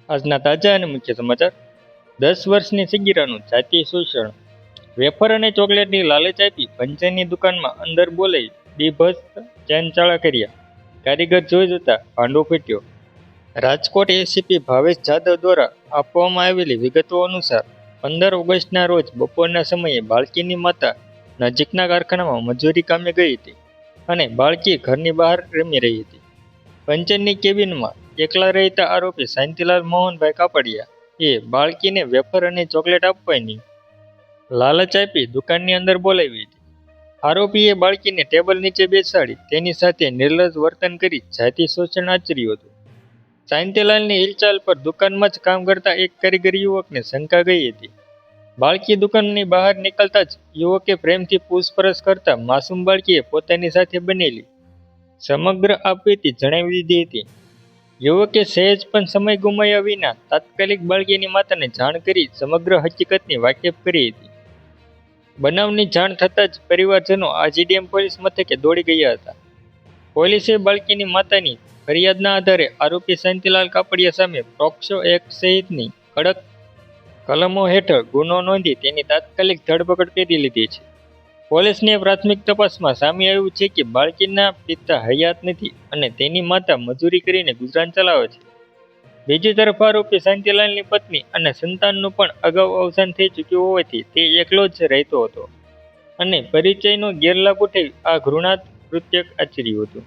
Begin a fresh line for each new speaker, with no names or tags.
આજના તાજા અને મુખ્ય સમાચાર. 10 વર્ષની સગીરાનું જાતીય શોષણ. વેફર અને ચોકલેટની લાલચ આપી પંચરની દુકાનમાં અંદર બોલાવી બીભત્સ ચેનચાળા કર્યા. કારીગર જોઈ જતા ભાંડો ફૂટ્યો. રાજકોટ એસીપી ભાવેશ જાદવ દ્વારા આપવામાં આવેલી વિગતો અનુસાર 15 ઓગસ્ટના રોજ બપોરના સમયે બાળકીની માતા નજીકના કારખાનામાં મજૂરી કામે ગઈ હતી અને બાળકી ઘરની બહાર રમી રહી હતી. પંચરની કેબિનમાં એકલા રહેતા આરોપી શાંતિલાલ મોહનભાઈ કાપડિયા એ બાળકીને વેફર અને ચોકલેટ આપવાની લાલચ આપી દુકાનની અંદર બોલાવી હતી. આરોપીએ બાળકીને ટેબલ નીચે બેસાડી તેની સાથે નિર્લજ્જ વર્તન કરી જાતિ શોષણ આચર્યું હતું. શાંતિલાલની હિલચાલ પર દુકાનમાં જ કામ કરતા એક કારીગર યુવકને શંકા ગઈ હતી. બાળકી દુકાનની બહાર નીકળતા જ યુવકે પ્રેમથી પૂછપરછ કરતા માસૂમ બાળકીએ પોતાની સાથે બનેલી સમગ્ર આપવીતી જણાવી દીધી હતી. યુવકે સહેજ પણ સમય ગુમાવ્યા વિના તાત્કાલિક બાળકીની માતાને જાણ કરી સમગ્ર હકીકતની વાકેફ કરી હતી. બનાવની જાણ થતાં જ પરિવારજનો આજીડીએમ પોલીસ મથકે દોડી ગયા હતા. પોલીસે બાળકીની માતાની ફરિયાદના આધારે આરોપી શાંતિલાલ કાપડિયા સામે પોક્સો એક્ટ સહિતની કડક કલમો હેઠળ ગુનો નોંધી તેની તાત્કાલિક ધરપકડ કરી લીધી છે. પોલીસની પ્રાથમિક તપાસમાં સામે આવ્યું છે કે બાળકીના પિતા હયાત નથી અને તેની માતા મજૂરી કરીને ગુજરાન ચલાવે છે. બીજી તરફ આરોપી શાંતિલાલની પત્ની અને સંતાનનું પણ અગાઉ અવસાન થઈ ચૂક્યું હોવાથી તે એકલો જ રહેતો હતો અને પરિચયનો ગેરલાભ ઉઠાવી આ ઘૃણાત કૃત્ય આચર્યું હતું.